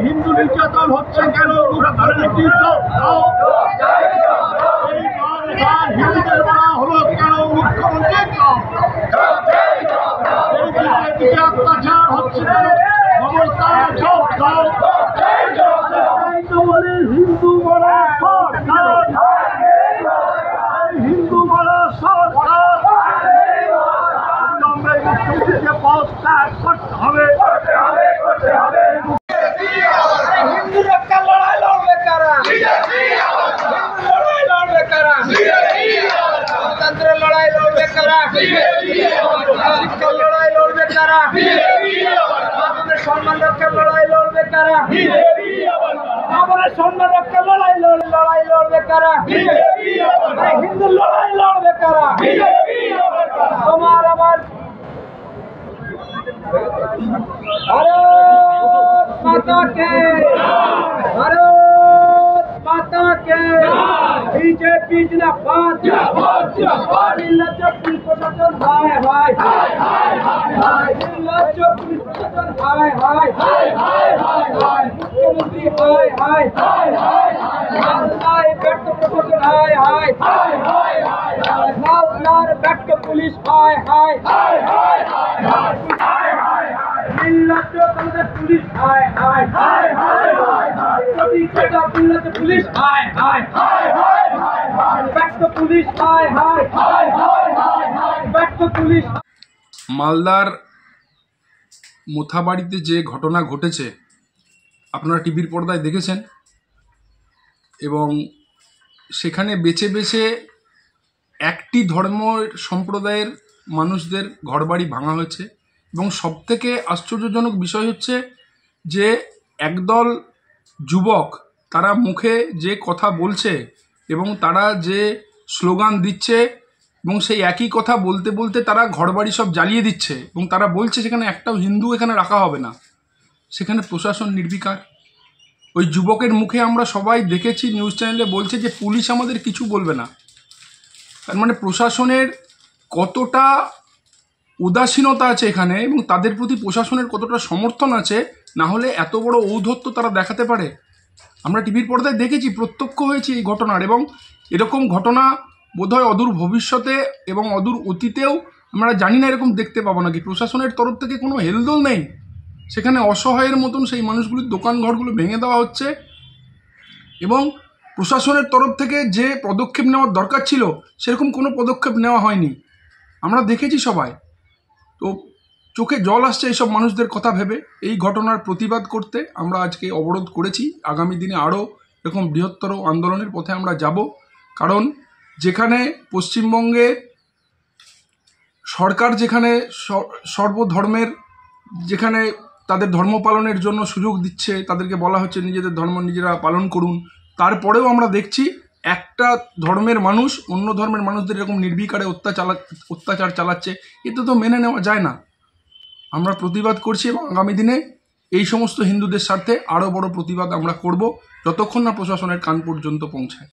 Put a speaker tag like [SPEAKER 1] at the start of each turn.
[SPEAKER 1] হিন্দু নির্যাতন হচ্ছে কেন? হিন্দুদের বলা হলো কেন? মুখ্যমন্ত্রী অত্যাচার হচ্ছে কেন? হিন্দু বলা সরকার, হিন্দু বলা সরকার মুখ্যমন্ত্রীকে পদত্যাগ করতে হবে। হিন্দু রক্ষার লড়াই লড়বে কারা? লড়াই লড়বে কারা? গণতন্ত্রের লড়াই লড়বে কারা? শিক্ষার লড়াই লড়বে কারা? আমাদের সম্মান রক্ষার লড়াই লড়বে কারা? আমাদের সম্মান রক্ষার লড়াই লড়বে কারা? হিন্দুর লড়াই লড়বে কারা? তোমার আমার भारत माता के, भारत माता के, बीजेपी जिंदाबाद, पुलिस प्रशासन हाय हाय, पुलिस प्रशासन हाय हाय, मुख्यमंत्री हाय हाय, बैक टू प्रशासन hi hi, back to police hi hi, police hi police hi back to police hi back to police.
[SPEAKER 2] মালদার মোথাবাড়িতে যে ঘটনা ঘটেছে আপনারা টিভির পর্দায় দেখেছেন, এবং সেখানে বেছে বেছে একটি ধর্ম সম্প্রদায়ের মানুষদের ঘরবাড়ি ভাঙা হয়েছে। এবং সবথেকে আশ্চর্যজনক বিষয় হচ্ছে যে একদল যুবক তারা মুখে যে কথা বলছে এবং তারা যে স্লোগান দিচ্ছে এবং সেই একই কথা বলতে বলতে তারা ঘরবাড়ি সব জ্বালিয়ে দিচ্ছে এবং তারা বলছে সেখানে একটাও হিন্দু এখানে রাখা হবে না। সেখানে প্রশাসন নির্বিকার। ওই যুবকের মুখে আমরা সবাই দেখেছি, নিউজ চ্যানেলে বলছে যে পুলিশ আমাদের কিছু বলবে না। তার মানে প্রশাসনের কতটা উদাসীনতা আছে এখানে এবং তাদের প্রতি প্রশাসনের কতটা সমর্থন আছে, না হলে এত বড় ঔদ্ধত্য তারা দেখাতে পারে। আমরা টিভির পর্দায় দেখেছি, প্রত্যক্ষ হয়েছি এই ঘটনার, এবং এরকম ঘটনা বোধহয় অদূর ভবিষ্যতে এবং অদূর অতীতেও আমরা জানি না এরকম দেখতে পাবো নাকি। প্রশাসনের তরফ থেকে কোনো হেলদোল নেই, সেখানে অসহায়ের মতন সেই মানুষগুলির দোকানঘরগুলো ভেঙে দেওয়া হচ্ছে এবং প্রশাসনের তরফ থেকে যে পদক্ষেপ নেওয়ার দরকার ছিল সেরকম কোনো পদক্ষেপ নেওয়া হয়নি। আমরা দেখেছি সবাই, তো চোখে জল আসছে এইসব মানুষদের কথা ভেবে। এই ঘটনার প্রতিবাদ করতে আমরা আজকে অবরোধ করেছি। আগামী দিনে আরও এরকম বৃহত্তর আন্দোলনের পথে আমরা যাব, কারণ যেখানে পশ্চিমবঙ্গে সরকার যেখানে সর্বধর্মের যেখানে তাদের ধর্ম পালনের জন্য সুযোগ দিচ্ছে, তাদেরকে বলা হচ্ছে নিজেদের ধর্ম নিজেরা পালন করুন, তারপরেও আমরা দেখছি একটা ধর্মের মানুষ অন্য ধর্মের মানুষদের এরকম নির্বিকারে অত্যাচার চালাচ্ছে। এতে তো মেনে নেওয়া যায় না। আমরা প্রতিবাদ করছি এবং আগামী দিনে এই সমস্ত হিন্দুদের স্বার্থে আরও বড় প্রতিবাদ আমরা করব, যতক্ষণ না প্রশাসনের কান পর্যন্ত পৌঁছায়।